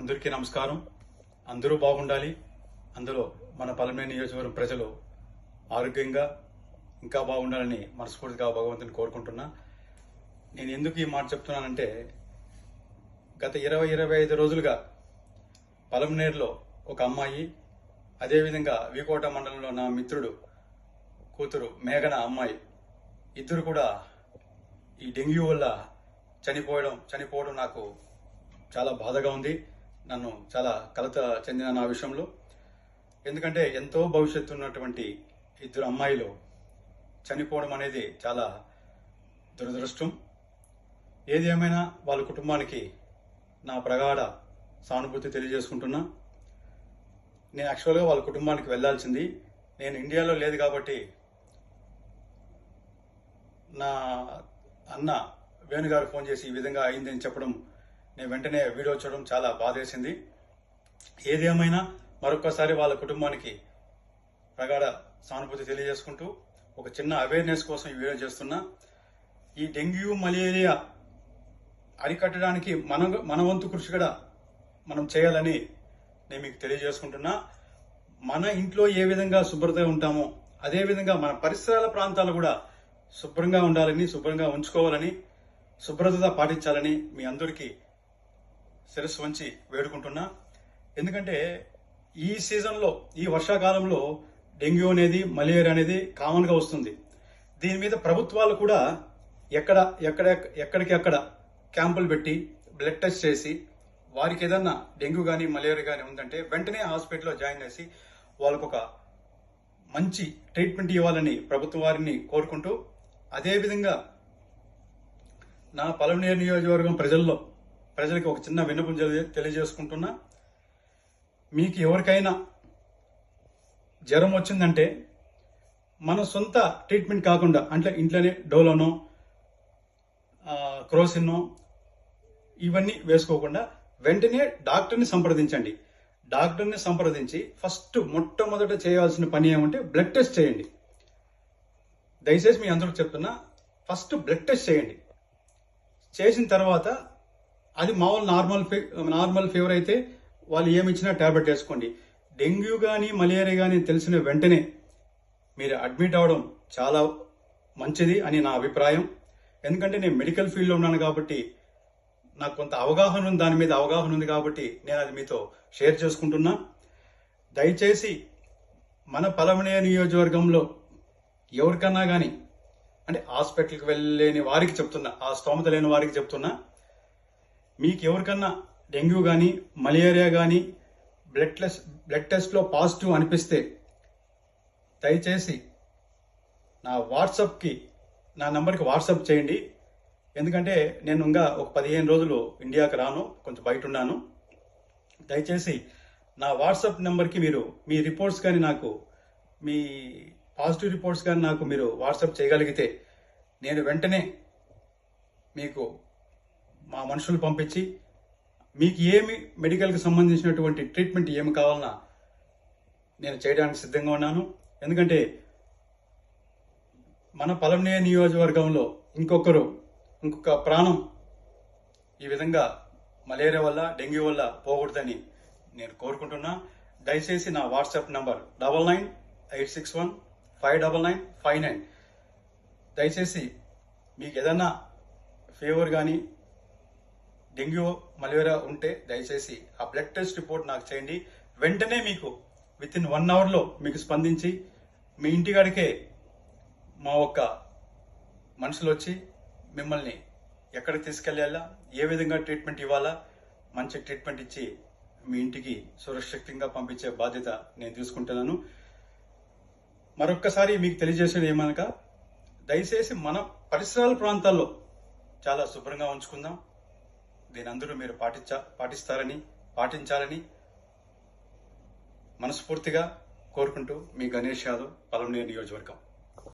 అందరికీ నమస్కారం. అందరూ బాగుండాలి. అందులో మన పలమనేరు నియోజకవర్గం ప్రజలు ఆరోగ్యంగా ఇంకా బాగుండాలని మనస్ఫూర్తిగా భగవంతుని కోరుకుంటున్నా. నేను ఎందుకు ఈ మాట చెప్తున్నానంటే, గత 20-25 రోజులుగా పలమనేరులో ఒక అమ్మాయి, అదేవిధంగా వీకోట మండలంలో నా మిత్రుడు కూతురు మేఘన అమ్మాయి, ఇద్దరు కూడా ఈ డెంగ్యూ వల్ల చనిపోవడం నాకు చాలా బాధగా ఉంది. నన్ను చాలా కలత చెందిన నా విషయంలో. ఎందుకంటే ఎంతో భవిష్యత్తు ఉన్నటువంటి ఇద్దరు అమ్మాయిలు చనిపోవడం అనేది చాలా దురదృష్టం. ఏది ఏమైనా వాళ్ళ కుటుంబానికి నా ప్రగాఢ సానుభూతి తెలియజేసుకుంటున్నా. నేను యాక్చువల్గా వాళ్ళ కుటుంబానికి వెళ్లాల్సింది, నేను ఇండియాలో లేదు కాబట్టి నా అన్న వేణుగారు ఫోన్ చేసి ఈ విధంగా అయిందని చెప్పడం, నేను వెంటనే వీడియో చూడడం చాలా బాధేసింది. ఏది ఏమైనా మరొకసారి వాళ్ళ కుటుంబానికి ప్రగాఢ సానుభూతి తెలియజేసుకుంటూ ఒక చిన్న అవేర్నెస్ కోసం ఈ వీడియో చేస్తున్నా. ఈ డెంగ్యూ మలేరియా అరికట్టడానికి మన వంతు కృషి కూడా మనం చేయాలని నేను మీకు తెలియజేసుకుంటున్నా. మన ఇంట్లో ఏ విధంగా శుభ్రతగా ఉంటామో అదేవిధంగా మన పరిసరాల ప్రాంతాలు కూడా శుభ్రంగా ఉండాలని, శుభ్రంగా ఉంచుకోవాలని, శుభ్రత పాటించాలని మీ అందరికీ శిరస్సు వంచి వేడుకుంటున్నా. ఎందుకంటే ఈ సీజన్లో, ఈ వర్షాకాలంలో డెంగ్యూ అనేది, మలేరియా అనేది కామన్గా వస్తుంది. దీని మీద ప్రభుత్వాలు కూడా ఎక్కడికి క్యాంపులు పెట్టి బ్లడ్ టెస్ట్ చేసి వారికి ఏదన్నా డెంగ్యూ కానీ మలేరియా కానీ ఉందంటే వెంటనే హాస్పిటల్లో జాయిన్ చేసి వాళ్ళకు ఒక మంచి ట్రీట్మెంట్ ఇవ్వాలని ప్రభుత్వం వారిని కోరుకుంటూ, అదేవిధంగా నా పలమనేరు నియోజకవర్గం ప్రజలకి ఒక చిన్న విన్నపం తెలియజేసుకుంటున్నా. మీకు ఎవరికైనా జ్వరం వచ్చిందంటే మన సొంత ట్రీట్మెంట్ కాకుండా, అంటే ఇంట్లోనే డోలోనో క్రోసిన్నో ఇవన్నీ వేసుకోకుండా వెంటనే డాక్టర్ని సంప్రదించండి. డాక్టర్ని సంప్రదించి మొట్టమొదట చేయాల్సిన పని ఏమంటే బ్లడ్ టెస్ట్ చేయండి. దయచేసి మీ అందరికి చెప్తున్నా, ఫస్ట్ బ్లడ్ టెస్ట్ చేయండి. చేసిన తర్వాత అది మామూలు నార్మల్ ఫీవర్ అయితే వాళ్ళు ఏమి ఇచ్చినా ట్యాబ్లెట్ వేసుకోండి. డెంగ్యూ కానీ మలేరియా కానీ తెలిసిన వెంటనే మీరు అడ్మిట్ అవ్వడం చాలా మంచిది అని నా అభిప్రాయం. ఎందుకంటే నేను మెడికల్ ఫీల్డ్లో ఉన్నాను కాబట్టి నాకు కొంత దాని మీద అవగాహన ఉంది కాబట్టి నేను అది మీతో షేర్ చేసుకుంటున్నా. దయచేసి మన పలమనేరు నియోజకవర్గంలో ఎవరికన్నా కానీ, అంటే హాస్పిటల్కి వెళ్ళలేని వారికి చెప్తున్నా, ఆ స్తోమత లేని వారికి చెప్తున్నా, మీకు ఎవరికన్నా డెంగ్యూ కానీ మలేరియా కానీ బ్లడ్ టెస్ట్లో పాజిటివ్ అనిపిస్తే దయచేసి నా నంబర్కి వాట్సాప్ చేయండి. ఎందుకంటే నేను ఇంకా ఒక 15 రోజులు ఇండియాకి రాను, కొంచెం బయట ఉన్నాను. దయచేసి నా వాట్సాప్ నెంబర్కి మీరు మీ రిపోర్ట్స్ కానీ, మీ పాజిటివ్ రిపోర్ట్స్ కానీ నాకు మీరు వాట్సాప్ చేయగలిగితే నేను వెంటనే మీకు మా మనుషులు పంపించి మీకు ఏమి మెడికల్కి సంబంధించినటువంటి ట్రీట్మెంట్ ఏమి కావాలన్నా నేను చేయడానికి సిద్ధంగా ఉన్నాను. ఎందుకంటే మన పలమనేరు నియోజకవర్గంలో ఇంకొక ప్రాణం ఈ విధంగా మలేరియా వల్ల, డెంగ్యూ వల్ల పోకూడదని నేను కోరుకుంటున్నా. దయచేసి నా వాట్సాప్ నంబర్ 9986159959. దయచేసి మీకు ఏదన్నా ఫీవర్ కానీ డెంగ్యూ మలేరియా ఉంటే దయచేసి ఆ బ్లడ్ టెస్ట్ రిపోర్ట్ నాకు చేయండి. వెంటనే మీకు వితిన్ 1 అవర్లో మీకు స్పందించి మీ ఇంటికాడికే మా మనుషులు వచ్చి మిమ్మల్ని ఎక్కడికి తీసుకెళ్ళాలా, ఏ విధంగా ట్రీట్మెంట్ ఇవ్వాలా, మంచి ట్రీట్మెంట్ ఇచ్చి మీ ఇంటికి సురక్షితంగా పంపించే బాధ్యత నేను తీసుకుంటున్నాను. మరొక్కసారి మీకు తెలియజేసేది ఏమనగా, దయచేసి మన పరిసరాల ప్రాంతాల్లో చాలా శుభ్రంగా ఉంచుకుందాం. దీని అందరూ మీరు పాటించాలని మనస్ఫూర్తిగా కోరుకుంటూ, మీ గణేష్ యాదవ్, పలమనేరు నియోజకవర్గం.